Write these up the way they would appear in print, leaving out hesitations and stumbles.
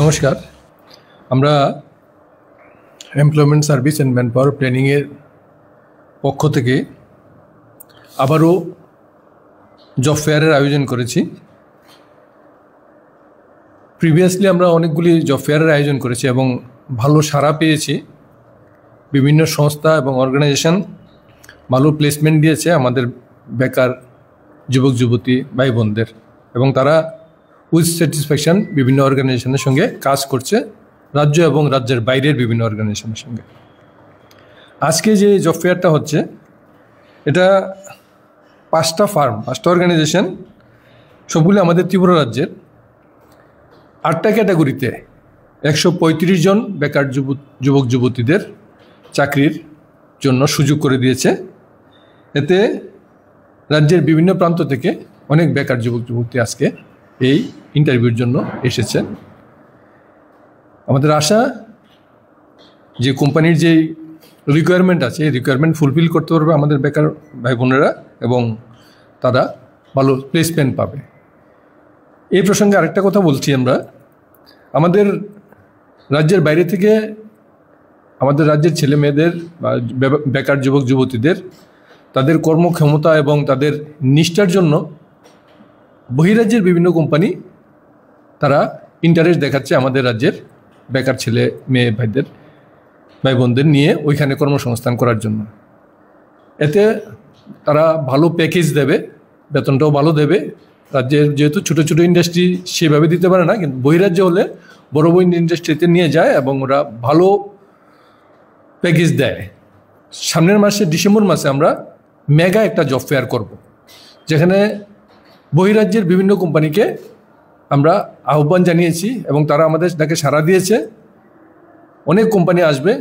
নমস্কার। আমরা employment service and manpower প্ল্যানিংয়ের পক্ষ থেকে আবারও জব ফেয়ারের আয়োজন করেছি। প্রিভিয়াসলি আমরা অনেকগুলি জব ফেয়ারের আয়োজন করেছি এবং ভালো সাড়া পেয়েছি। বিভিন্ন সংস্থা এবং অর্গানাইজেশন ভালো প্লেসমেন্ট দিয়েছে আমাদের বেকার যুবক যুবতী ভাই বোনদের, এবং তারা উইথ স্যাটিসফ্যাকশন বিভিন্ন অর্গানাইজেশনের সঙ্গে কাজ করছে, রাজ্য এবং রাজ্যের বাইরের বিভিন্ন অর্গানাইজেশনের সঙ্গে। আজকে যে জব ফেয়ারটা হচ্ছে, এটা 5টা অর্গানাইজেশন, সবগুলি আমাদের ত্রিপুরা রাজ্যের 8টা ক্যাটাগরিতে 135 জন বেকার যুবক যুবতীদের চাকরির জন্য সুযোগ করে দিয়েছে। এতে রাজ্যের বিভিন্ন প্রান্ত থেকে অনেক বেকার যুবক যুবতী আজকে এই ইন্টারভিউর জন্য এসেছেন। আমাদের আশা যে কোম্পানির যে রিকোয়ারমেন্ট আছে, এই রিকোয়ারমেন্ট ফুলফিল করতে পারবে আমাদের বেকার ভাই বোনেরা, এবং তারা ভালো প্লেসমেন্ট পাবে। এই প্রসঙ্গে আরেকটা কথা বলছি, আমরা আমাদের রাজ্যের বাইরে থেকে আমাদের রাজ্যের ছেলে মেয়েদের বা বেকার যুবক যুবতীদের তাদের কর্মক্ষমতা এবং তাদের নিষ্ঠার জন্য বহিরাজ্যের বিভিন্ন কোম্পানি তারা ইন্টারেস্ট দেখাচ্ছে আমাদের রাজ্যের বেকার ছেলে মেয়ে ভাই বোনদের নিয়ে ওইখানে কর্মসংস্থান করার জন্য। এতে তারা ভালো প্যাকেজ দেবে, বেতনটাও ভালো দেবে। রাজ্যের যেহেতু ছোটো ছোটো ইন্ডাস্ট্রি সেভাবে দিতে পারে না, কিন্তু বহিরাজ্য হলে বড় বড় ইন্ডাস্ট্রিতে নিয়ে যায় এবং ওরা ভালো প্যাকেজ দেয়। সামনের মাসে ডিসেম্বর মাসে আমরা মেগা একটা জব ফেয়ার করব, যেখানে বহিরাজ্যের বিভিন্ন কোম্পানিকে আমরা আহ্বান জানিয়েছি এবং তারা আমাদের ডাকে সাড়া দিয়েছে। অনেক কোম্পানি আসবে।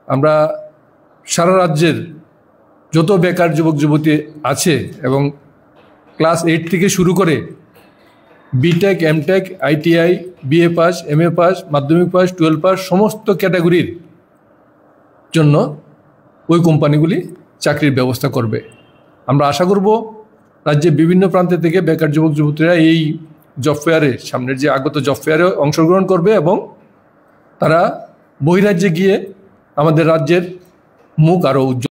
আমরা সারা রাজ্যের যত বেকার যুবক যুবতী আছে এবং ক্লাস 8 থেকে শুরু করে BTech, MTech, ITI, BA pass, MA pass, মাধ্যমিক পাস, 12 পাস সমস্ত ক্যাটাগরির জন্য ওই কোম্পানিগুলি চাকরির ব্যবস্থা করবে। আমরা আশা করব রাজ্যের বিভিন্ন প্রান্ত থেকে বেকার যুবক যুবতীরা এই জব ফেয়ারে, সামনের যে আগত জব ফেয়ারে অংশগ্রহণ করবে এবং তারা বহিরাজ্যে গিয়ে আমাদের রাজ্যের মুখ আরও উজ্জ্বল